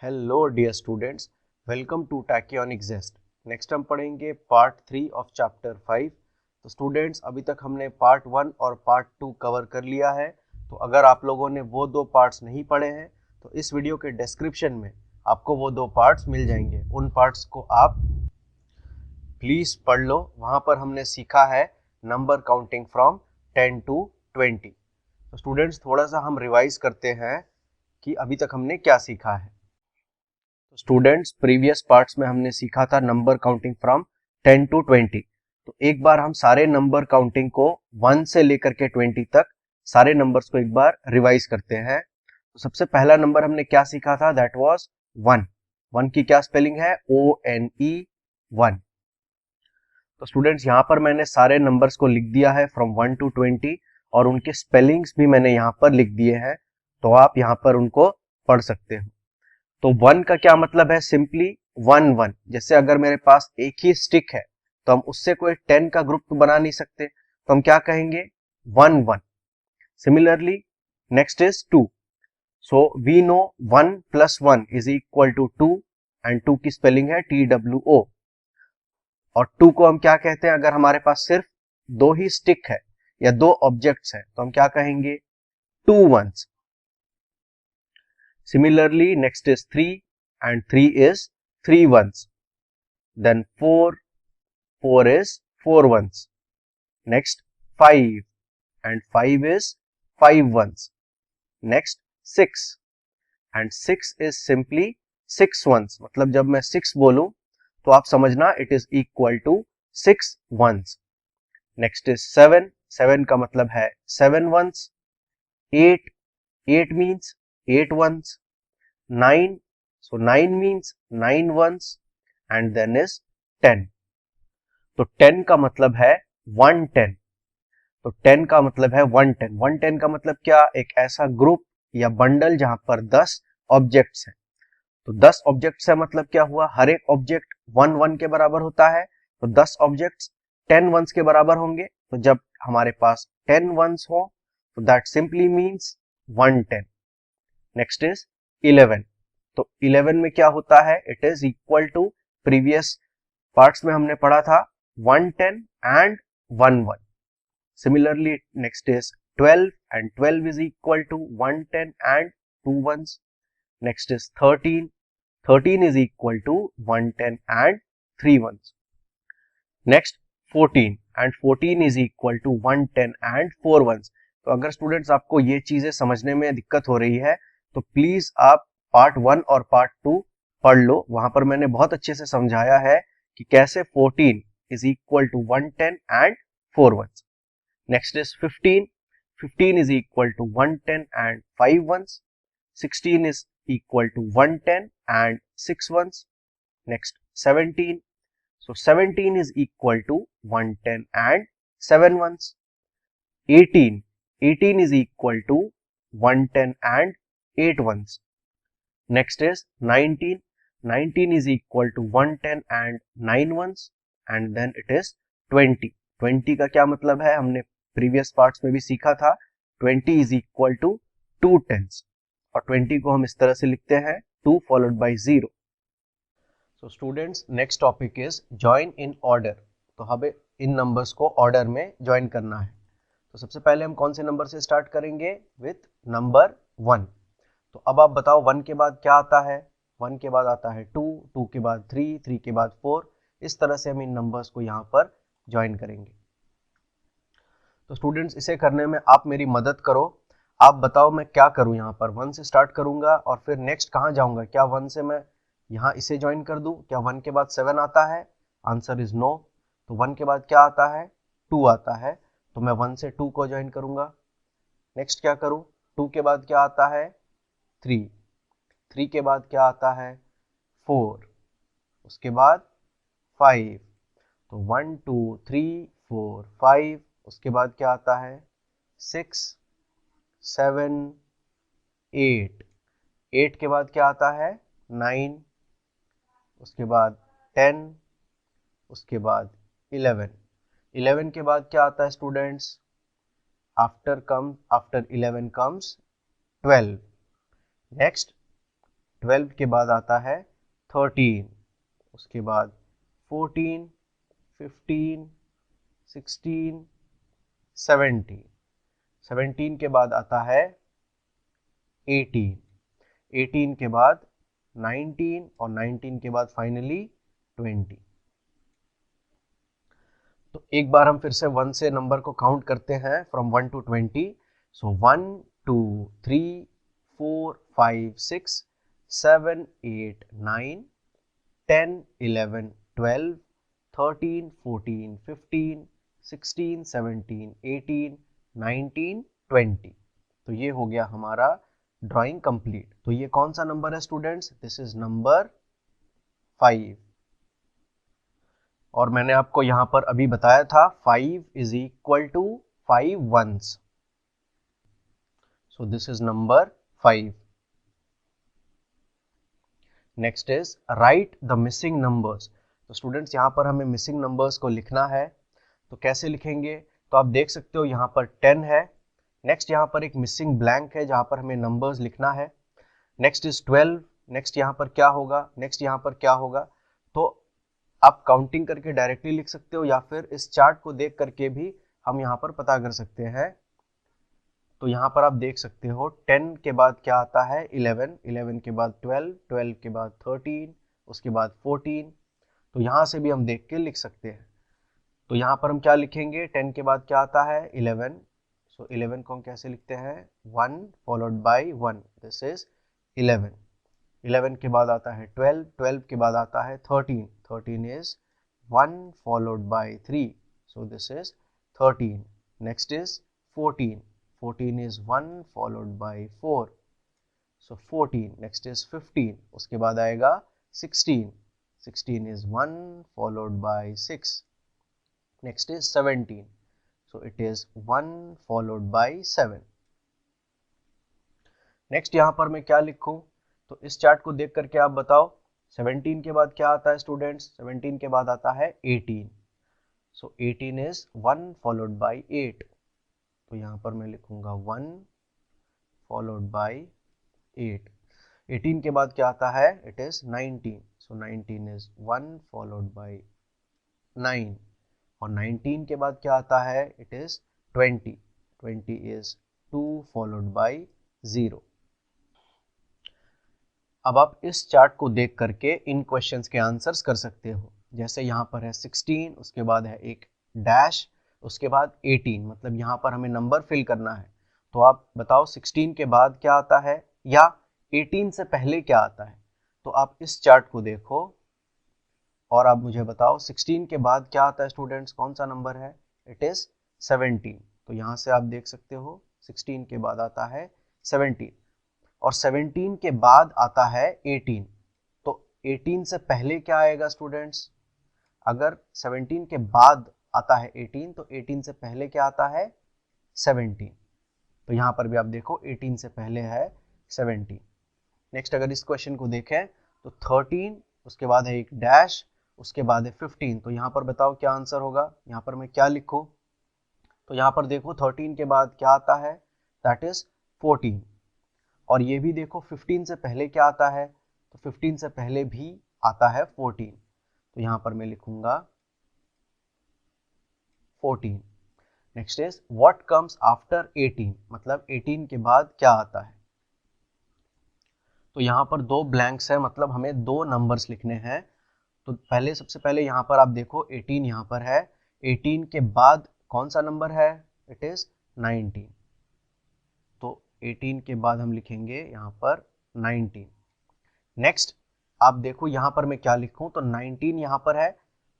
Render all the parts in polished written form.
Hello dear students, welcome to tachyonic jest. Next हम पढ़ेंगे part 3 of chapter 5। तो students, अभी तक हमने पार्ट 1 और पार्ट 2 कवर कर लिया है। तो अगर आप लोगों ने वो दो पार्ट्स नहीं पढ़े हैं तो इस वीडियो के डिस्क्रिप्शन में आपको वो दो पार्ट्स मिल जाएंगे। उन पार्ट्स को आप प्लीज पढ़ लो। वहाँ पर हमने सीखा है नंबर काउंटिंग फ्रॉम 10 to 20। तो स्टूडेंट्स, थोड़ा सा हम रिवाइज करते हैं कि अभी तक हमने क्या सीखा है। तो स्टूडेंट्स, प्रीवियस पार्ट्स में हमने सीखा था नंबर काउंटिंग फ्रॉम 10 to 20। तो एक बार हम सारे नंबर काउंटिंग को 1 से लेकर के 20 तक सारे नंबर्स को एक बार रिवाइज करते हैं। तो सबसे पहला नंबर हमने क्या सीखा था, दैट वाज 1। 1 की क्या स्पेलिंग है, ONE 1। तो स्टूडेंट्स, यहाँ पर मैंने सारे नंबर्स को लिख दिया है फ्रॉम 1 to 20 और उनके स्पेलिंग्स भी मैंने यहाँ पर लिख दिए हैं। तो आप यहाँ पर उनको पढ़ सकते हो। तो 1 का क्या मतलब है, सिंपली 1 1। जैसे अगर मेरे पास एक ही स्टिक है तो हम उससे कोई 10 का ग्रुप तो बना नहीं सकते, तो हम क्या कहेंगे, 1 1। Similarly next is 2। So we know 1 + 1 is equal to 2 and 2 की स्पेलिंग है TWO। और 2 को हम क्या कहते हैं, अगर हमारे पास सिर्फ दो ही स्टिक है या दो ऑब्जेक्ट्स है तो हम क्या कहेंगे, 2 1s। Similarly, next is 3 and 3 is 3 ones. Then 4, 4 is 4 ones. Next 5 and 5 is 5 ones. Next 6 and 6 is simply 6 ones. मतलब जब मैं 6 बोलूं तो आप समझना it is equal to 6 ones. Next is 7. 7 का मतलब है 7 ones. 8, 8 means 8 ones. 9, so 9 means 9 ones and then is 10. तो 10 का मतलब है 110। तो 10 का मतलब है 110। 110 का मतलब क्या, एक ऐसा ग्रुप या बंडल जहां पर 10 ऑब्जेक्ट्स हैं। तो 10 ऑब्जेक्ट्स है मतलब क्या हुआ, हर एक ऑब्जेक्ट 1 1 के बराबर होता है। तो 10 ऑब्जेक्ट्स 10 वंस के बराबर होंगे। तो जब हमारे पास 10 वंस हो तो that simply means 110। Next is 11। तो 11 में क्या होता है, it is equal to, previous parts में हमने पढ़ा था 110 and 1 1। Similarly next is 12 and 12 is equal to 110 and 2 ones. Next is 13, 13 is equal to 110 and 3 ones. Next 14 and 14 is equal to 110 and 4 ones. तो अगर स्टूडेंट्स आपको ये चीजें समझने में दिक्कत हो रही है तो प्लीज आप पार्ट 1 और पार्ट 2 पढ़ लो। वहां पर मैंने बहुत अच्छे से समझाया है कि कैसे 14 is equal to 110 and 4 ones. Next is 15, 15 is equal to 110 and 5 ones. 16 is equal to 110 and 6 ones. Next 17. So 17 is equal to 110 and 7 ones. 18. 18 is equal to 110 and 8 ones. Next is 19. 19 is equal to 110 and 9 ones. And then it is 20. 20 का क्या मतलब है, हमने previous parts में भी सीखा था। 20 is equal to 2 tens. और 20 को हम इस तरह से लिखते हैं 2 followed by 0. So students, next topic is join in order. तो हमें इन नंबर्स को ऑर्डर में ज्वाइन करना है। तो सबसे पहले हम कौन से नंबर से स्टार्ट करेंगे, विथ नंबर 1। तो अब आप बताओ 1 के बाद क्या आता है। 1 के बाद आता है 2, 2 के बाद 3, 3 के बाद 4। इस तरह से हम इन नंबर्स को यहाँ पर ज्वाइन करेंगे। तो स्टूडेंट्स, इसे करने में आप मेरी मदद करो। आप बताओ मैं क्या करूं, यहाँ पर 1 से स्टार्ट करूंगा और फिर नेक्स्ट कहाँ जाऊंगा, क्या 1 से मैं यहाँ इसे ज्वाइन कर दूं, क्या 1 के बाद 7 आता है, आंसर इज नो। तो 1 के बाद क्या आता है, 2 आता है, तो मैं 1 से 2 को ज्वाइन करूंगा। नेक्स्ट क्या करूं, 2 के बाद क्या आता है, 3, 3 के बाद क्या आता है, 4, उसके बाद 5। तो 1 2 3 4 5, उसके बाद क्या आता है, 6 7 8, 8 के बाद क्या आता है, 9, उसके बाद 10, उसके बाद 11। 11 के बाद क्या आता है स्टूडेंट्स, आफ्टर 11 कम्स 12। नेक्स्ट 12 के बाद आता है 13, उसके बाद 14, 15, 16, 17, 17 के बाद आता है 18, 18 के बाद 19 और 19 के बाद फाइनली 20। तो एक बार हम फिर से 1 से नंबर को काउंट करते हैं फ्रॉम 1 to 20। सो 1 2 3 4 5 6 7 8 9 10 11 12 13 14 15 16 17 18 19 20। तो ये हो गया हमारा ड्राइंग कंप्लीट। तो ये कौन सा नंबर है स्टूडेंट्स? This is number 5। और मैंने आपको यहां पर अभी बताया था 5 is equal to 5 ones। So this is number 5। Next is write the missing numbers. तो स्टूडेंट्स यहां पर हमें मिसिंग नंबर्स को लिखना है। तो कैसे लिखेंगे? तो आप देख सकते हो यहां पर 10 है। नेक्स्ट यहां पर एक मिसिंग ब्लैंक है जहां पर हमें नंबर्स लिखना है। Next is 12। नेक्स्ट यहां पर क्या होगा? नेक्स्ट यहां पर क्या होगा? तो आप काउंटिंग करके डायरेक्टली लिख सकते हो या फिर इस चार्ट को देख करके भी हम यहाँ पर पता कर सकते हैं। तो यहाँ पर आप देख सकते हो 10 के बाद क्या आता है? 11, 11 के बाद 12, 12 के बाद 13, उसके बाद 14। तो यहाँ से भी हम देख के लिख सकते हैं। तो यहाँ पर हम क्या लिखेंगे? 10 के बाद क्या आता है? 11। सो 11 को हम कैसे लिखते हैं? 1 फॉलोड बाई 1, दिस इज 11। 11 के बाद आता है 12, 12 के बाद आता है 13, 13 is 1 followed by 3, so this is 13. Next is 14, 14 is 1 followed by 4, so 14. Next is 15, उसके बाद आएगा 16, 16 is 1 followed by 6. Next is 17, so it is 1 followed by 7. Next यहाँ पर मैं क्या लिखूं? तो इस चार्ट को देख करके आप बताओ 17 के बाद क्या आता है स्टूडेंट्स? 17 के बाद आता है 18। सो 18 इज 1 फॉलोड बाई 8। तो यहाँ पर मैं लिखूंगा 1 फॉलोड बाई 8। 18 के बाद क्या आता है? It is 19। So 19 is 1 followed by 9। और 19 के बाद क्या आता है? It is 20। 20 is 2 followed by 0। अब आप इस चार्ट को देख करके इन क्वेश्चंस के आंसर्स कर सकते हो। जैसे यहाँ पर है 16, उसके बाद है एक डैश, उसके बाद 18, मतलब यहाँ पर हमें नंबर फिल करना है। तो आप बताओ 16 के बाद क्या आता है या 18 से पहले क्या आता है? तो आप इस चार्ट को देखो और आप मुझे बताओ 16 के बाद क्या आता है स्टूडेंट्स? कौन सा नंबर है? It is 17। तो यहाँ से आप देख सकते हो 16 के बाद आता है 17 और 17 के बाद आता है 18। तो 18 से पहले क्या आएगा स्टूडेंट्स? अगर 17 के बाद आता है 18 तो 18 से पहले क्या आता है? 17। तो यहाँ पर भी आप देखो 18 से पहले है 17। नेक्स्ट अगर इस क्वेश्चन को देखें तो 13, उसके बाद है एक डैश, उसके बाद है 15। तो यहाँ पर बताओ क्या आंसर होगा? यहाँ पर मैं क्या लिखूं? तो यहाँ पर देखो 13 के बाद क्या आता है? That is 14। और ये भी देखो 15 से पहले क्या आता है? तो 15 से पहले भी आता है 14। तो यहाँ पर मैं लिखूंगा 14। Next is what comes after 18, मतलब 18 के बाद क्या आता है? तो यहाँ पर दो ब्लैंक्स है, मतलब हमें दो नंबर्स लिखने हैं। तो पहले सबसे पहले यहाँ पर आप देखो 18 यहाँ पर है। 18 के बाद कौन सा नंबर है? It is 19। तो 18 के बाद हम लिखेंगे यहाँ पर 19। नेक्स्ट आप देखो यहाँ पर मैं क्या लिखूं? तो 19 यहाँ पर है,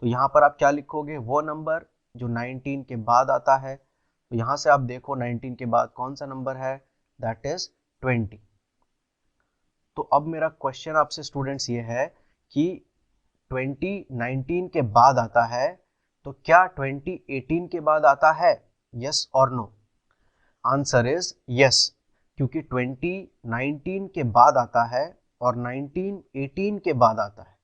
तो यहाँ पर आप क्या लिखोगे? वो नंबर जो 19 के बाद आता है। तो यहाँ से आप देखो 19 के बाद कौन सा नंबर है? That is 20। तो अब मेरा क्वेश्चन आपसे स्टूडेंट्स ये है कि 20 19 के बाद आता है, तो क्या 20 18 के बाद आता है? यस और नो? आंसर इज यस, क्योंकि 20 19 के बाद आता है और 19 18 के बाद आता है।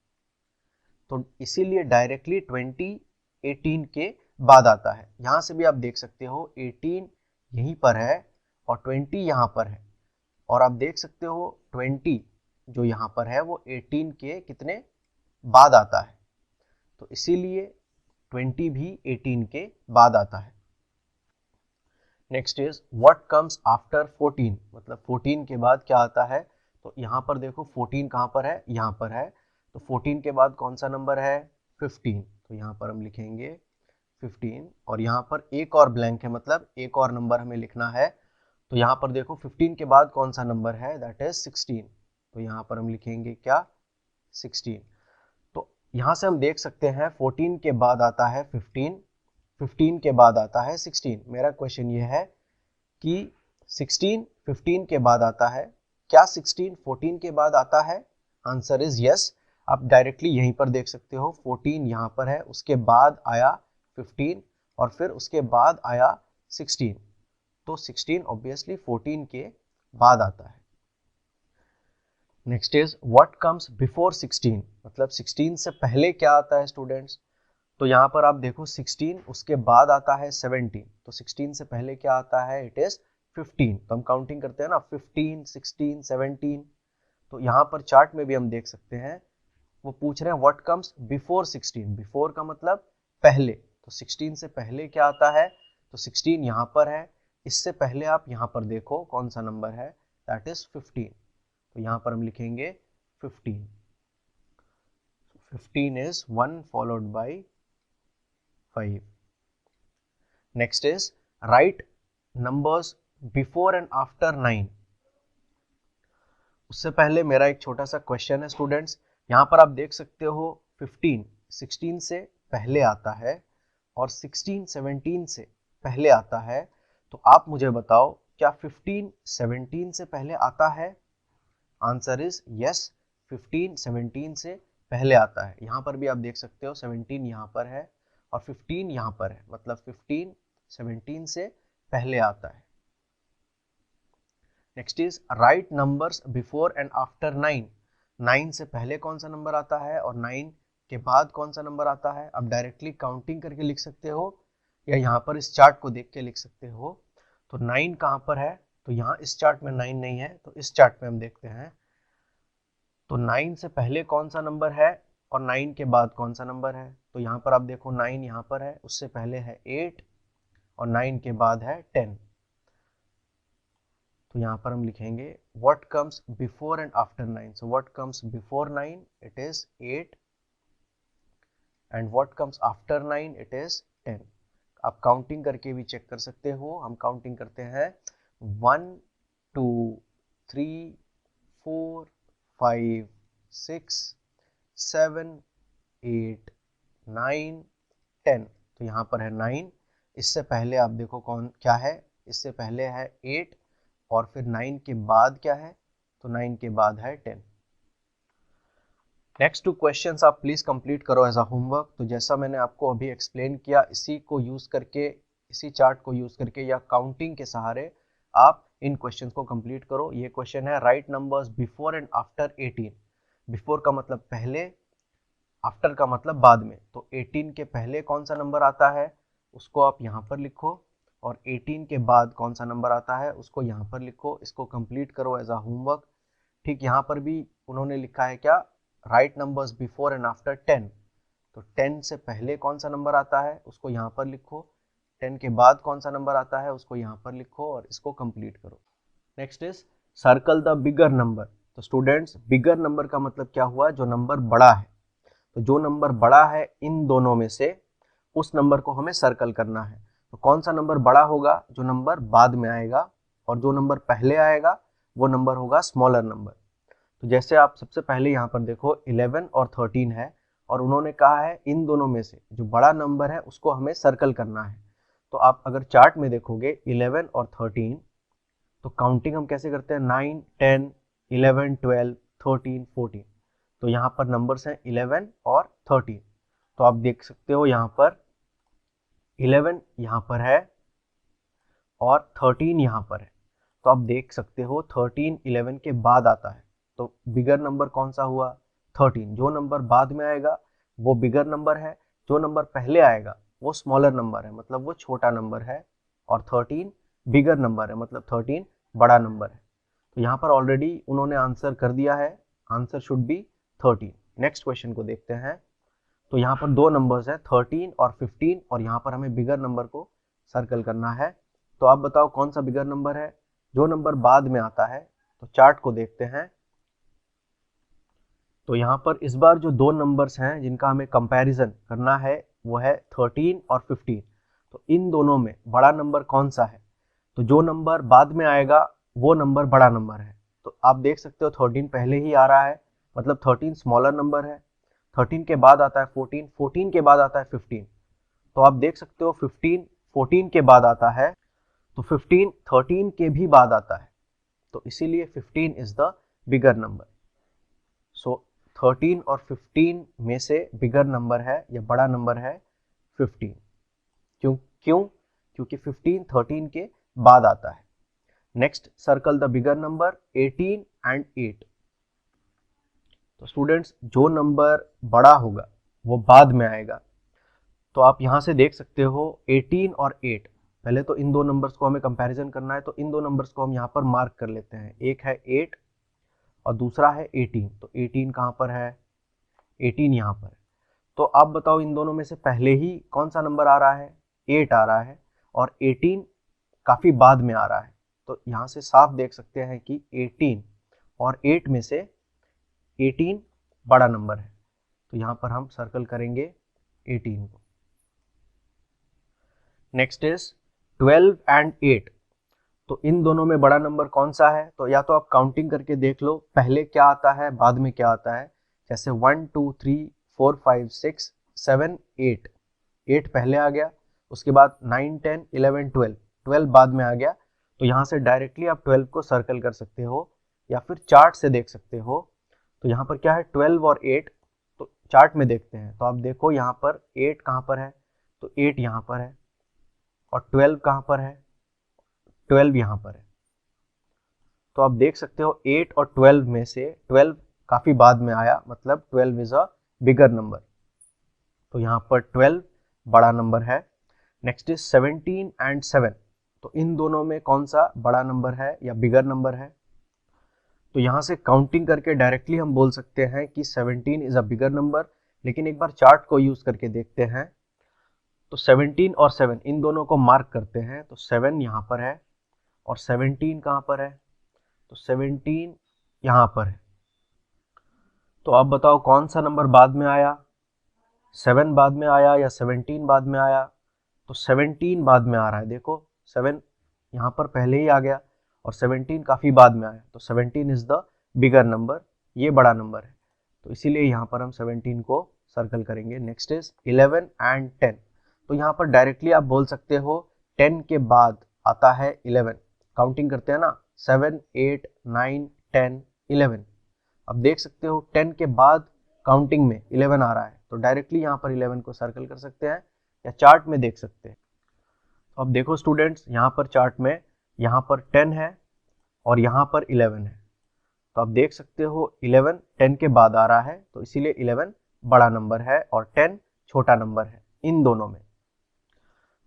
तो इसीलिए डायरेक्टली 20 18 के बाद आता है। यहां से भी आप देख सकते हो 18 यहीं पर है और 20 यहां पर है। और आप देख सकते हो 20 जो यहाँ पर है वो 18 के कितने बाद आता है, तो इसीलिए 20 भी 18 के बाद आता है। Next is what comes after 14, मतलब 14 के बाद क्या आता है, तो यहाँ पर देखो 14 कहाँ पर है, यहाँ पर है, तो 14 के बाद कौन सा नंबर है, 15, तो यहाँ पर हम लिखेंगे 15, और यहाँ पर एक और ब्लैंक है, मतलब एक और नंबर हमें लिखना है, तो यहाँ पर देखो 15 के बाद कौन सा नंबर है, दैट इज 16, तो यहाँ पर हम लिखेंगे क्या, 16। तो यहाँ से हम देख सकते हैं 14 के बाद आता है 15, 15 के बाद आता है 16। मेरा क्वेश्चन ये है कि 16 15 के बाद आता है, क्या 16 14 के बाद आता है, आंसर इज यस। आप डायरेक्टली यहीं पर देख सकते हो 14 यहाँ पर है, उसके बाद आया 15 और फिर उसके बाद आया 16, तो 16 ऑब्वियसली 14 के बाद आता है। Next is what comes before 16, मतलब 16 से पहले क्या आता है स्टूडेंट्स, तो यहाँ पर आप देखो 16 उसके बाद आता है 17, तो 16 से पहले क्या आता है, इट इज 15, तो हम काउंटिंग करते हैं ना 15 16 17, तो यहाँ पर चार्ट में भी हम देख सकते हैं वो पूछ रहे हैं व्हाट कम्स बिफोर 16, बिफोर का मतलब पहले, तो 16 से पहले क्या आता है, तो 16 यहाँ पर है, इससे पहले आप यहाँ पर देखो कौन सा नंबर है, दैट इज 15, तो यहाँ पर हम लिखेंगे 15, 15 is 1 followed by 5. Next is write numbers before and after 9. उससे पहले मेरा एक छोटा सा क्वेश्चन है स्टूडेंट्स, यहाँ पर आप देख सकते हो 15 16 से पहले आता है और 16 17 से पहले आता है, तो आप मुझे बताओ क्या 15 17 से पहले आता है, आंसर इज यस, 15 17 से पहले आता है। यहाँ पर भी आप देख सकते हो 17 यहाँ पर है और 15 यहाँ पर है, मतलब 15 17 से पहले आता है। Next is right numbers before and after 9, 9 से पहले कौन सा नंबर आता है और 9 के बाद कौन सा नंबर आता है, आप डायरेक्टली काउंटिंग करके लिख सकते हो या यहाँ पर इस चार्ट को देख के लिख सकते हो। तो 9 कहाँ पर है, तो यहाँ इस चार्ट में 9 नहीं है, तो इस चार्ट में हम देखते हैं, तो 9 से पहले कौन सा नंबर है और 9 के बाद कौन सा नंबर है, तो यहाँ पर आप देखो 9 यहाँ पर है, उससे पहले है 8 और 9 के बाद है 10, तो यहाँ पर हम लिखेंगे what comes before and after 9, so what comes before 9 it is 8 and what comes after 9 it is 10। आप काउंटिंग करके भी चेक कर सकते हो, हम काउंटिंग करते हैं 1 2 3 4 5 6 7 8 9 10, तो यहाँ पर है 9, इससे पहले आप देखो कौन क्या है, इससे पहले है 8 और फिर 9 के बाद क्या है, तो 9 के बाद है 10। नेक्स्ट 2 क्वेश्चंस आप प्लीज कंप्लीट करो एज अ होमवर्क। तो जैसा मैंने आपको अभी एक्सप्लेन किया, इसी को यूज करके, इसी चार्ट को यूज करके या काउंटिंग के सहारे आप इन क्वेश्चंस को कंप्लीट करो। ये क्वेश्चन है right numbers before and after 18, before का मतलब पहले, आफ्टर का मतलब बाद में, तो 18 के पहले कौन सा नंबर आता है उसको आप यहाँ पर लिखो और 18 के बाद कौन सा नंबर आता है उसको यहाँ पर लिखो, इसको कंप्लीट करो एज अ होमवर्क। ठीक, यहाँ पर भी उन्होंने लिखा है क्या, right numbers before and after 10, तो 10 से पहले कौन सा नंबर आता है उसको यहाँ पर लिखो, 10 के बाद कौन सा नंबर आता है उसको यहाँ पर लिखो और इसको कंप्लीट करो। Next is circle the bigger number. तो स्टूडेंट्स बिगर नंबर का मतलब क्या हुआ, जो नंबर बड़ा है, तो जो नंबर बड़ा है इन दोनों में से उस नंबर को हमें सर्कल करना है। तो कौन सा नंबर बड़ा होगा, जो नंबर बाद में आएगा, और जो नंबर पहले आएगा वो नंबर होगा स्मॉलर नंबर। तो जैसे आप सबसे पहले यहाँ पर देखो 11 और 13 है और उन्होंने कहा है इन दोनों में से जो बड़ा नंबर है उसको हमें सर्कल करना है। तो आप अगर चार्ट में देखोगे 11 और 13, तो काउंटिंग हम कैसे करते हैं, 9 10 11 12 13 14, तो यहाँ पर नंबर्स हैं 11 और 13, तो आप देख सकते हो यहाँ पर 11 यहाँ पर है और 13 यहाँ पर है, तो आप देख सकते हो 13 11 के बाद आता है, तो बिगर नंबर कौन सा हुआ, 13। जो नंबर बाद में आएगा वो बिगर नंबर है, जो नंबर पहले आएगा वो स्मॉलर नंबर है, मतलब वो छोटा नंबर है, और 13 बिगर नंबर है, मतलब 13 बड़ा नंबर है। तो यहाँ पर ऑलरेडी उन्होंने आंसर कर दिया है answer should be 13। Next question को देखते हैं। तो यहाँ पर दो नंबर्स है 13 और 15 और यहाँ पर हमें बिगर नंबर को सर्कल करना है। तो आप बताओ कौन सा बिगर नंबर है, जो नंबर बाद में आता है। तो चार्ट को देखते हैं। तो यहाँ पर इस बार जो दो नंबर्स हैं जिनका हमें कंपैरिजन करना है वो है 13 और 15। तो इन दोनों में बड़ा नंबर कौन सा है, तो जो नंबर बाद में आएगा वो नंबर बड़ा नंबर है। तो आप देख सकते हो 13 पहले ही आ रहा है, मतलब 13 स्मॉलर नंबर है। 13 के बाद आता है 14, 14 के बाद आता है 15। तो आप देख सकते हो 15 14 के बाद आता है, तो 15 13 के भी बाद आता है, तो इसीलिए 15 इज द बिगर नंबर। सो 13 और 15 में से बिगर नंबर है या बड़ा नंबर है 15। क्यों? क्योंकि 15 13 के बाद आता है। Next circle the bigger number 18 and 8। तो स्टूडेंट्स जो नंबर बड़ा होगा वो बाद में आएगा। तो आप यहां से देख सकते हो 18 और 8। पहले तो इन दो नंबर्स को हमें कंपैरिजन करना है, तो इन दो नंबर्स को हम यहाँ पर मार्क कर लेते हैं। एक है 8 और दूसरा है 18। तो 18 कहाँ पर है, 18 यहाँ पर है। तो आप बताओ इन दोनों में से पहले ही कौन सा नंबर आ रहा है, 8 आ रहा है, और 18 काफ़ी बाद में आ रहा है। तो यहाँ से साफ देख सकते हैं कि 18 और 8 में से 18 बड़ा नंबर है। तो यहाँ पर हम सर्कल करेंगे 18 को। Next is 12 and 8। तो इन दोनों में बड़ा नंबर कौन सा है, तो या तो आप काउंटिंग करके देख लो पहले क्या आता है बाद में क्या आता है। जैसे 1 2 3 4 5 6 7 8, 8 पहले आ गया, उसके बाद 9 10 11 12, 12 बाद में आ गया। तो यहाँ से डायरेक्टली आप 12 को सर्कल कर सकते हो या फिर चार्ट से देख सकते हो। तो यहाँ पर क्या है 12 और 8, तो चार्ट में देखते हैं। तो आप देखो यहाँ पर 8 कहाँ पर है, तो 8 यहाँ पर है, और 12 कहाँ पर है, 12 यहाँ पर है। तो आप देख सकते हो 8 और 12 में से 12 काफ़ी बाद में आया, मतलब 12 इज अ बिगर नंबर। तो यहाँ पर 12 बड़ा नंबर है। Next is 17 and 7। तो इन दोनों में कौन सा बड़ा नंबर है या बिगर नंबर है। तो यहाँ से काउंटिंग करके डायरेक्टली हम बोल सकते हैं कि 17 इज अ बिगर नंबर, लेकिन एक बार चार्ट को यूज करके देखते हैं। तो 17 और 7 इन दोनों को मार्क करते हैं। तो 7 यहाँ पर है और 17 कहाँ पर है, तो 17 यहाँ पर है। तो आप बताओ कौन सा नंबर बाद में आया, 7 बाद में आया या 17 बाद में आया। तो 17 बाद में आ रहा है, देखो 7 यहाँ पर पहले ही आ गया और 17 काफ़ी बाद में आया। तो 17 इज द बिगर नंबर, ये बड़ा नंबर है। तो इसीलिए यहाँ पर हम 17 को सर्कल करेंगे। Next is 11 and 10। तो यहाँ पर डायरेक्टली आप बोल सकते हो 10 के बाद आता है 11। काउंटिंग करते हैं ना, 7 8 9 10 11। अब देख सकते हो 10 के बाद काउंटिंग में 11 आ रहा है, तो डायरेक्टली यहाँ पर 11 को सर्कल कर सकते हैं या चार्ट में देख सकते हैं। तो अब देखो स्टूडेंट्स, यहाँ पर चार्ट में यहाँ पर 10 है और यहाँ पर 11 है। तो आप देख सकते हो 11 10 के बाद आ रहा है, तो इसीलिए 11 बड़ा नंबर है और 10 छोटा नंबर है इन दोनों में।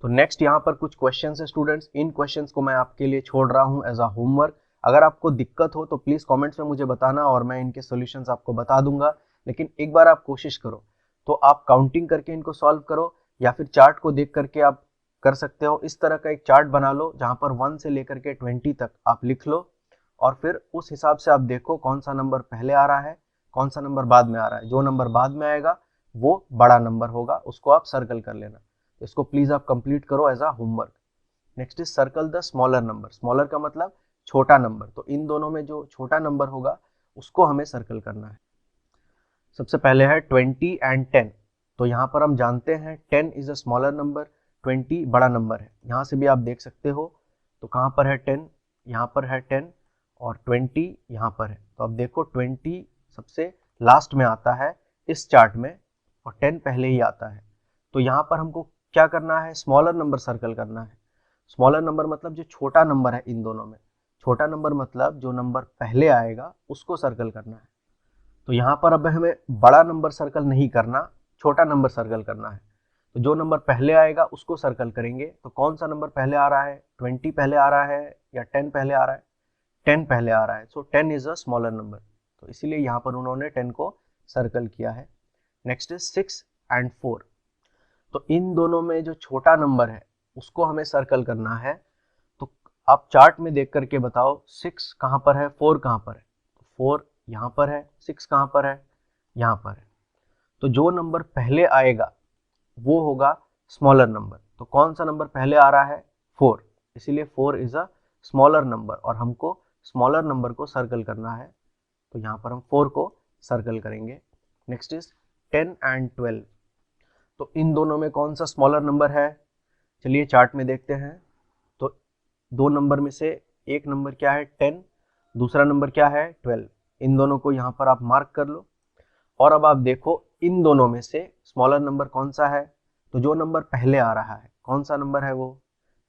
तो नेक्स्ट यहाँ पर कुछ क्वेश्चंस है स्टूडेंट्स, इन क्वेश्चंस को मैं आपके लिए छोड़ रहा हूँ एज अ होमवर्क। अगर आपको दिक्कत हो तो प्लीज़ कमेंट्स में मुझे बताना और मैं इनके सॉल्यूशंस आपको बता दूंगा। लेकिन एक बार आप कोशिश करो, तो आप काउंटिंग करके इनको सॉल्व करो या फिर चार्ट को देख करके आप कर सकते हो। इस तरह का एक चार्ट बना लो जहाँ पर 1 से लेकर के 20 तक आप लिख लो और फिर उस हिसाब से आप देखो कौन सा नंबर पहले आ रहा है, कौन सा नंबर बाद में आ रहा है। जो नंबर बाद में आएगा वो बड़ा नंबर होगा, उसको आप सर्कल कर लेना। इसको प्लीज़ आप कंप्लीट करो as a homework. Next is circle the smaller number. Smaller का मतलब छोटा नंबर, तो इन दोनों में जो छोटा नंबर होगा उसको हमें सर्कल करना है। सबसे पहले है 20 एंड 10। तो यहाँ पर हम जानते हैं 10 इज अ स्मॉलर नंबर, 20 बड़ा नंबर है। यहाँ से भी आप देख सकते हो, तो कहाँ पर है 10, यहाँ पर है 10 और 20 यहाँ पर है। तो अब देखो 20 सबसे लास्ट में आता है इस चार्ट में और 10 पहले ही आता है। तो यहाँ पर हमको क्या करना है, स्मॉलर नंबर सर्कल करना है। स्मॉलर नंबर मतलब जो छोटा नंबर है इन दोनों में, छोटा नंबर मतलब जो नंबर पहले आएगा उसको सर्कल करना है। तो यहाँ पर अब हमें बड़ा नंबर सर्कल नहीं करना, छोटा नंबर सर्कल करना है। तो जो नंबर पहले आएगा उसको सर्कल करेंगे। तो कौन सा नंबर पहले आ रहा है, 20 पहले आ रहा है या 10 पहले आ रहा है, 10 पहले आ रहा है। सो 10 इज अ स्मॉलर नंबर। तो इसीलिए यहाँ पर उन्होंने 10 को सर्कल किया है। Next is 6 and 4। तो इन दोनों में जो छोटा नंबर है उसको हमें सर्कल करना है। तो आप चार्ट में देख करके बताओ 6 कहाँ पर है, 4 कहाँ पर है। 4 यहाँ पर है, 6 कहाँ पर है, यहाँ पर है। तो जो नंबर पहले आएगा वो होगा स्मॉलर नंबर। तो कौन सा नंबर पहले आ रहा है, 4, इसीलिए 4 इज अ स्मॉलर नंबर और हमको स्मॉलर नंबर को सर्कल करना है। तो यहाँ पर हम 4 को सर्कल करेंगे। Next is 10 and 12। तो इन दोनों में कौन सा स्मॉलर नंबर है, चलिए चार्ट में देखते हैं। तो दो नंबर में से एक नंबर क्या है, 10, दूसरा नंबर क्या है, 12। इन दोनों को यहाँ पर आप मार्क कर लो। और अब आप देखो इन दोनों में से स्मॉलर नंबर कौन सा है। तो जो नंबर पहले आ रहा है, कौन सा नंबर है वो,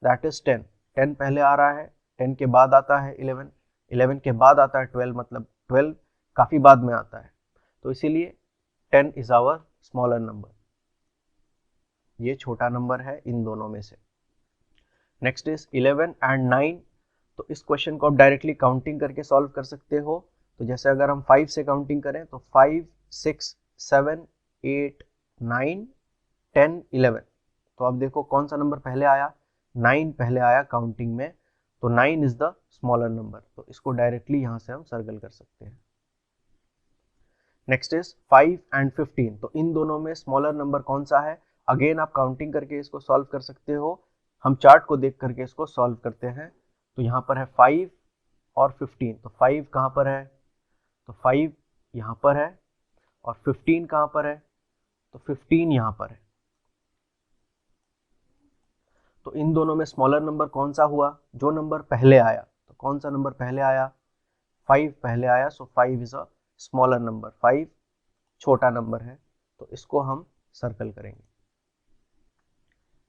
दैट इज 10। 10 पहले आ रहा है, 10 के बाद आता है 11, 11 के बाद आता है 12, मतलब 12 काफ़ी बाद में आता है। तो इसीलिए 10 इज आवर स्मॉलर नंबर, ये छोटा नंबर है इन दोनों में से। Next is 11 and 9। तो इस क्वेश्चन को आप डायरेक्टली काउंटिंग करके सॉल्व कर सकते हो। तो जैसे अगर हम 5 से काउंटिंग करें तो 5, 6, 7, 8, 9, 10, 11। तो अब देखो कौन सा नंबर पहले आया, 9 पहले आया काउंटिंग में। तो 9 इज द स्मॉलर नंबर, तो इसको डायरेक्टली यहाँ से हम सर्कल कर सकते हैं। Next is 5 and 15। तो इन दोनों में स्मॉलर नंबर कौन सा है, अगेन आप काउंटिंग करके इसको सॉल्व कर सकते हो। हम चार्ट को देख करके इसको सॉल्व करते हैं। तो यहाँ पर है 5 और 15। तो 5 कहाँ पर है, तो 5 यहाँ पर है, और 15 कहाँ पर है, तो 15 यहाँ पर है। तो इन दोनों में स्मॉलर नंबर कौन सा हुआ, जो नंबर पहले आया। तो कौन सा नंबर पहले आया, 5 पहले आया। सो 5 इज अ स्मॉलर नंबर, 5 छोटा नंबर है, तो इसको हम सर्कल करेंगे।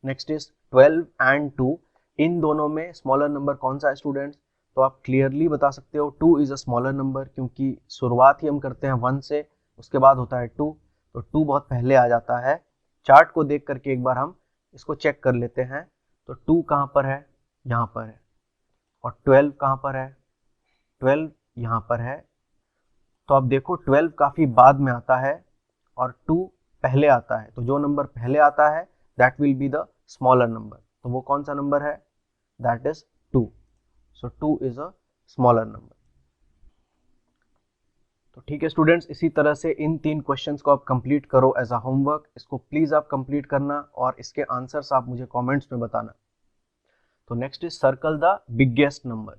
Next is 12 and 2। इन दोनों में स्मॉलर नंबर कौन सा है स्टूडेंट्स, तो आप क्लियरली बता सकते हो 2 इज अ स्मॉलर नंबर, क्योंकि शुरुआत ही हम करते हैं 1 से, उसके बाद होता है 2। तो 2 बहुत पहले आ जाता है। चार्ट को देख करके एक बार हम इसको चेक कर लेते हैं। तो 2 कहाँ पर है, यहाँ पर है, और 12 कहाँ पर है, 12 यहाँ पर है। तो आप देखो 12 काफ़ी बाद में आता है और 2 पहले आता है। तो जो नंबर पहले आता है that will be the smaller number. तो वो कौन सा नंबर है, that is 2। So 2 is a smaller number. तो ठीक है स्टूडेंट्स, इसी तरह से इन 3 क्वेश्चंस को आप कंप्लीट करो एज अ होमवर्क। इसको प्लीज़ आप कंप्लीट करना और इसके आंसर्स आप मुझे कमेंट्स में बताना। तो next is circle the biggest number.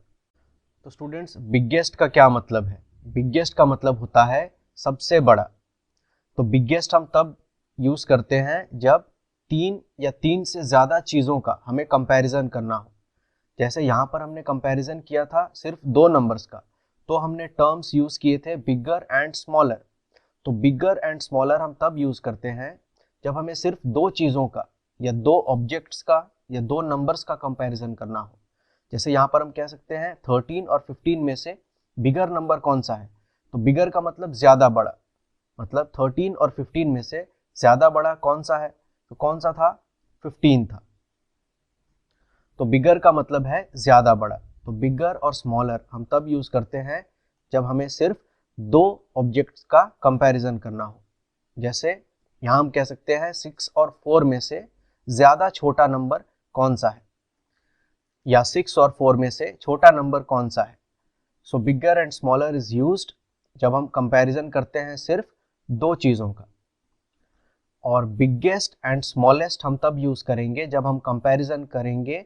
तो स्टूडेंट्स, बिगेस्ट का क्या मतलब है, बिगेस्ट का मतलब होता है सबसे बड़ा। तो बिगेस्ट हम तब यूज करते हैं जब 3 या 3 से ज़्यादा चीज़ों का हमें कंपैरिजन करना हो। जैसे यहाँ पर हमने कंपैरिजन किया था सिर्फ 2 नंबर्स का, तो हमने टर्म्स यूज किए थे बिगर एंड स्मॉलर। तो बिगर एंड स्मॉलर हम तब यूज करते हैं जब हमें सिर्फ 2 चीज़ों का या 2 ऑब्जेक्ट्स का या 2 नंबर्स का कंपैरिजन करना हो। जैसे यहाँ पर हम कह सकते हैं 13 और 15 में से बिगर नंबर कौन सा है। तो बिगर का मतलब ज़्यादा बड़ा, मतलब 13 और 15 में से ज़्यादा बड़ा कौन सा है। तो कौन सा था, 15 था। तो बिगर का मतलब है ज़्यादा बड़ा। तो बिगर और स्मॉलर हम तब यूज़ करते हैं जब हमें सिर्फ 2 ऑब्जेक्ट्स का कंपैरिजन करना हो। जैसे यहाँ हम कह सकते हैं 6 और 4 में से ज़्यादा छोटा नंबर कौन सा है, या 6 और 4 में से छोटा नंबर कौन सा है। So bigger and smaller is used जब हम कंपैरिजन करते हैं सिर्फ 2 चीज़ों का। और बिगेस्ट एंड स्मॉलेस्ट हम तब यूज़ करेंगे जब हम कंपैरिजन करेंगे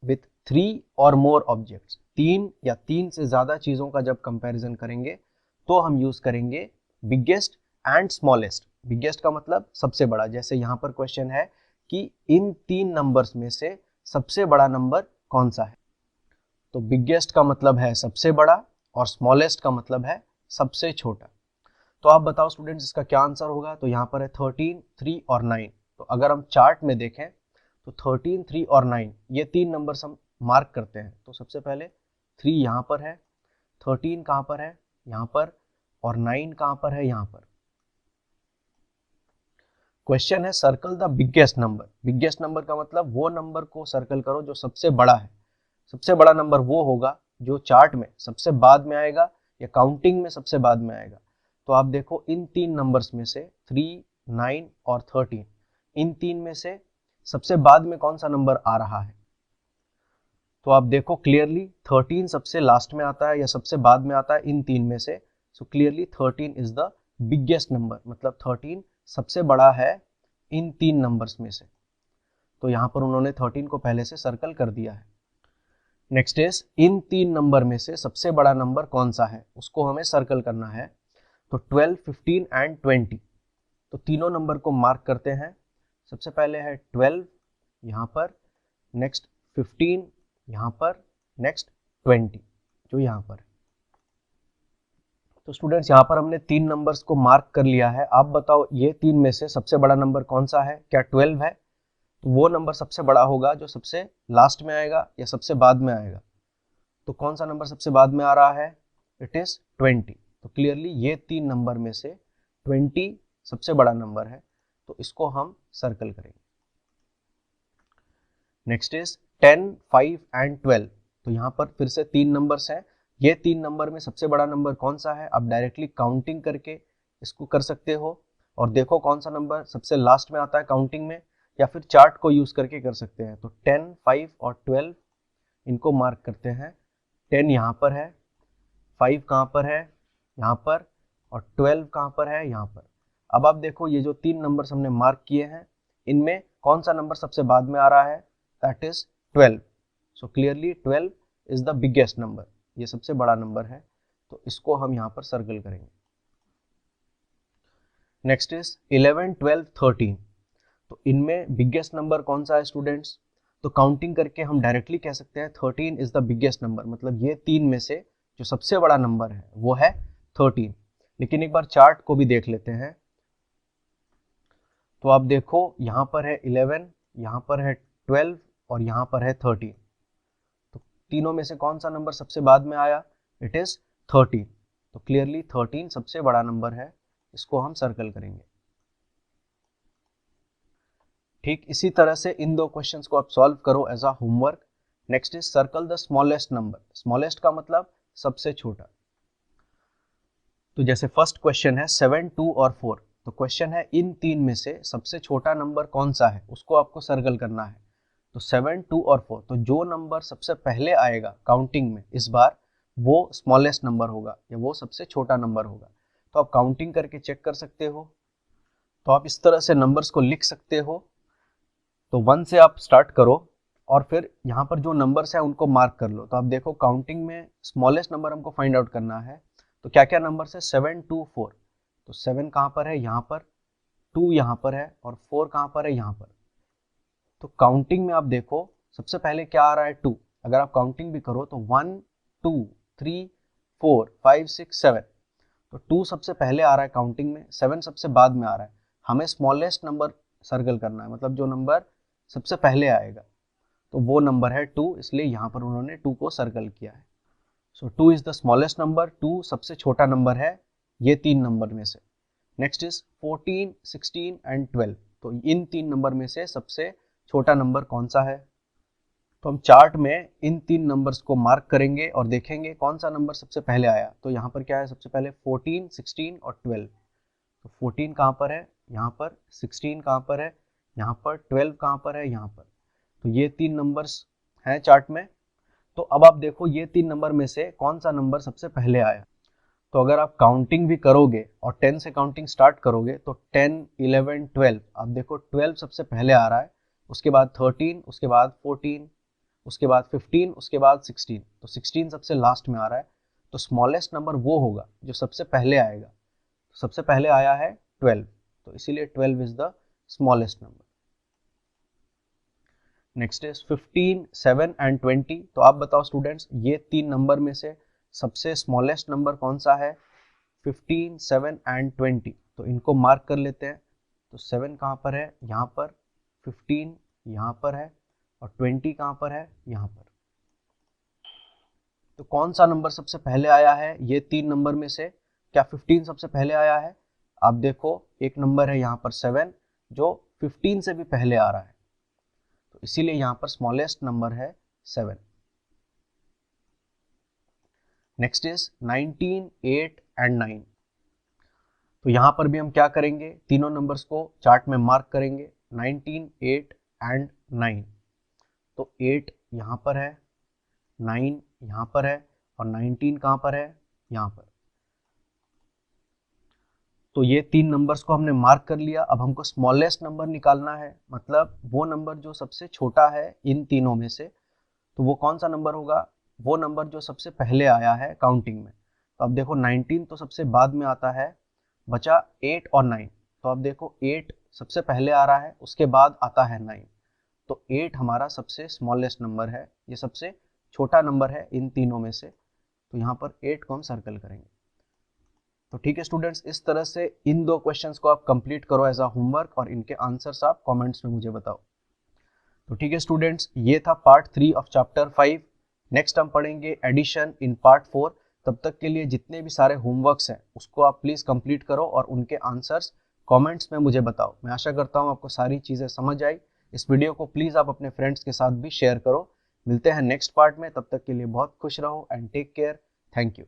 विथ 3 और मोर ऑब्जेक्ट्स। 3 या 3 से ज़्यादा चीज़ों का जब कंपैरिजन करेंगे तो हम यूज़ करेंगे बिगेस्ट एंड स्मॉलेस्ट। बिगेस्ट का मतलब सबसे बड़ा। जैसे यहाँ पर क्वेश्चन है कि इन 3 नंबर्स में से सबसे बड़ा नंबर कौन सा है। तो बिगेस्ट का मतलब है सबसे बड़ा और स्मॉलेस्ट का मतलब है सबसे छोटा। तो आप बताओ स्टूडेंट्स इसका क्या आंसर होगा। तो यहाँ पर है 13, 3 और 9। तो अगर हम चार्ट में देखें तो 13, 3 और 9 ये 3 नंबर्स हम मार्क करते हैं। तो सबसे पहले 3 यहाँ पर है, 13 कहाँ पर है, यहाँ पर, और 9 कहाँ पर है, यहाँ पर। क्वेश्चन है circle the biggest number. Biggest number का मतलब वो नंबर को सर्कल करो जो सबसे बड़ा है। सबसे बड़ा नंबर वो होगा जो चार्ट में सबसे बाद में आएगा या काउंटिंग में सबसे बाद में आएगा। तो आप देखो इन तीन नंबर्स में से 3, 9 और 13, इन तीन में से सबसे बाद में कौन सा नंबर आ रहा है? तो आप देखो क्लियरली 13 सबसे लास्ट में आता है या सबसे बाद में आता है इन तीन में से। So clearly 13 is the biggest number, मतलब 13 सबसे बड़ा है इन तीन नंबर्स में से। तो यहाँ पर उन्होंने 13 को पहले से सर्कल कर दिया है। नेक्स्ट इज इन तीन नंबर में से सबसे बड़ा नंबर कौन सा है, उसको हमें सर्कल करना है। तो 12, 15 एंड 20, तो तीनों नंबर को मार्क करते हैं। सबसे पहले है 12 यहाँ पर, नेक्स्ट 15 यहाँ पर, नेक्स्ट 20 जो यहाँ पर। तो स्टूडेंट्स यहाँ पर हमने तीन नंबर्स को मार्क कर लिया है। आप बताओ ये तीन में से सबसे बड़ा नंबर कौन सा है? क्या 12 है? तो वो नंबर सबसे बड़ा होगा जो सबसे लास्ट में आएगा या सबसे बाद में आएगा। तो कौन सा नंबर सबसे बाद में आ रहा है? It is 20। तो क्लियरली ये तीन नंबर में से 20 सबसे बड़ा नंबर है, तो इसको हम सर्कल करेंगे। Next is 10, 5 and 12। तो यहाँ पर फिर से तीन नंबर्स हैं। ये तीन नंबर में सबसे बड़ा नंबर कौन सा है? आप डायरेक्टली काउंटिंग करके इसको कर सकते हो और देखो कौन सा नंबर सबसे लास्ट में आता है काउंटिंग में, या फिर चार्ट को यूज करके कर सकते हैं। तो 10, 5 और 12 इनको मार्क करते हैं। 10 यहाँ पर है, 5 कहाँ पर है? यहाँ पर, और 12 कहाँ पर है? यहाँ पर। अब आप देखो ये जो तीन नंबर्स हमने मार्क किए हैं, इनमें कौन सा नंबर सबसे बाद में आ रहा है? That is 12। So clearly 12 is the biggest number, ये सबसे बड़ा नंबर है, तो इसको हम यहाँ पर सर्कल करेंगे। Next is 11, 12, 13। तो इनमें बिगेस्ट नंबर कौन सा है स्टूडेंट्स? तो काउंटिंग करके हम डायरेक्टली कह सकते हैं 13 इज द बिगेस्ट नंबर, मतलब ये तीन में से जो सबसे बड़ा नंबर है वो है 13। लेकिन एक बार चार्ट को भी देख लेते हैं। तो आप देखो यहाँ पर है 11, यहाँ पर है 12 और यहाँ पर है 13। तो तीनों में से कौन सा नंबर सबसे बाद में आया? It is 13। तो क्लियरली 13 सबसे बड़ा नंबर है, इसको हम सर्कल करेंगे। ठीक इसी तरह से इन दो क्वेश्चंस को आप सॉल्व करो as a homework. Next is circle the smallest number. Smallest का मतलब सबसे छोटा। तो जैसे फर्स्ट क्वेश्चन है 7, 2 और 4। तो क्वेश्चन है इन तीन में से सबसे छोटा नंबर कौन सा है, उसको आपको सर्कल करना है। तो 7, 2 और 4, तो जो नंबर सबसे पहले आएगा काउंटिंग में इस बार वो स्मॉलेस्ट नंबर होगा या वो सबसे छोटा नंबर होगा। तो आप काउंटिंग करके चेक कर सकते हो। तो आप इस तरह से नंबर्स को लिख सकते हो। तो 1 से आप स्टार्ट करो और फिर यहाँ पर जो नंबर्स हैं उनको मार्क कर लो। तो आप देखो काउंटिंग में स्मॉलेस्ट नंबर हमको फाइंड आउट करना है। तो क्या क्या नंबर्स है? 7, 2, 4। तो 7 कहाँ पर है? यहाँ पर। 2 यहाँ पर है और 4 कहाँ पर है? यहाँ पर। तो काउंटिंग में आप देखो सबसे पहले क्या आ रहा है? 2। अगर आप काउंटिंग भी करो तो 1, 2, 3, 4, 5, 6, 7। तो 2 सबसे पहले आ रहा है काउंटिंग में, 7 सबसे बाद में आ रहा है। हमें स्मॉलेस्ट नंबर सर्कल करना है, मतलब जो नंबर सबसे पहले आएगा, तो वो नंबर है 2, इसलिए यहाँ पर उन्होंने 2 को सर्कल किया है। सो 2 इज द स्मॉलेस्ट नंबर, 2 सबसे छोटा नंबर है ये तीन नंबर में से। Next is 14, 16 and 12। तो इन तीन नंबर में से सबसे छोटा नंबर कौन सा है? तो हम चार्ट में इन तीन नंबर्स को मार्क करेंगे और देखेंगे कौन सा नंबर सबसे पहले आया। तो यहाँ पर क्या है? सबसे पहले 14, 16 और 12। तो 14 कहाँ पर है? यहाँ पर। 16 कहाँ पर है? यहाँ पर। 12 कहाँ पर है? यहाँ पर। तो ये तीन नंबर्स हैं चार्ट में। तो अब आप देखो ये तीन नंबर में से कौन सा नंबर सबसे पहले आया। तो अगर आप काउंटिंग भी करोगे और 10 से काउंटिंग स्टार्ट करोगे तो 10, 11, 12, आप देखो 12 सबसे पहले आ रहा है, उसके बाद 13, उसके बाद 14, उसके बाद 15, उसके बाद 16। तो 16 सबसे लास्ट में आ रहा है। तो स्मॉलेस्ट नंबर वो होगा जो सबसे पहले आएगा। तो सबसे पहले आया है 12, तो इसीलिए 12 is the smallest number. Next is 15, 7 and 20। तो आप बताओ स्टूडेंट्स ये तीन नंबर में से सबसे स्मॉलेस्ट नंबर कौन सा है? 15, 7 एंड 20। तो इनको मार्क कर लेते हैं। तो 7 कहाँ पर है? यहाँ पर। 15 यहाँ पर है और 20 कहाँ पर है? यहाँ पर। तो कौन सा नंबर सबसे पहले आया है ये तीन नंबर में से? क्या 15 सबसे पहले आया है? आप देखो एक नंबर है यहाँ पर 7 जो 15 से भी पहले आ रहा है, तो इसीलिए यहाँ पर स्मॉलेस्ट नंबर है 7। Next is 19, 8 and 9। तो यहाँ पर भी हम क्या करेंगे, तीनों नंबर्स को चार्ट में मार्क करेंगे, 19, 8 एंड 9। तो 8 यहाँ पर है, 9 यहाँ पर है और 19 कहाँ पर है, यहाँ पर। तो ये तीन नंबर्स को हमने मार्क कर लिया। अब हमको स्मॉलेस्ट नंबर निकालना है, मतलब वो नंबर जो सबसे छोटा है इन तीनों में से। तो वो कौन सा नंबर होगा, वो नंबर जो सबसे पहले आया है काउंटिंग में। तो अब देखो 19 तो सबसे बाद में आता है, बचा 8 और 9। तो अब देखो 8 सबसे पहले आ रहा है, उसके बाद आता है 9। तो 8 हमारा सबसे स्मॉलेस्ट नंबर है, ये सबसे छोटा नंबर है इन तीनों में से। तो यहाँ पर 8 को हम सर्कल करेंगे। तो ठीक है स्टूडेंट्स, इस तरह से इन दो क्वेश्चंस को आप कंप्लीट करो एज अ होमवर्क और इनके आंसर्स आप कमेंट्स में मुझे बताओ। तो ठीक है स्टूडेंट्स, ये था पार्ट 3 ऑफ चैप्टर 5। नेक्स्ट हम पढ़ेंगे एडिशन इन पार्ट 4। तब तक के लिए जितने भी सारे होमवर्क्स हैं उसको आप प्लीज़ कंप्लीट करो और उनके आंसर्स कमेंट्स में मुझे बताओ। मैं आशा करता हूँ आपको सारी चीज़ें समझ आई। इस वीडियो को प्लीज़ आप अपने फ्रेंड्स के साथ भी शेयर करो। मिलते हैं नेक्स्ट पार्ट में, तब तक के लिए बहुत खुश रहो and take care. Thank you.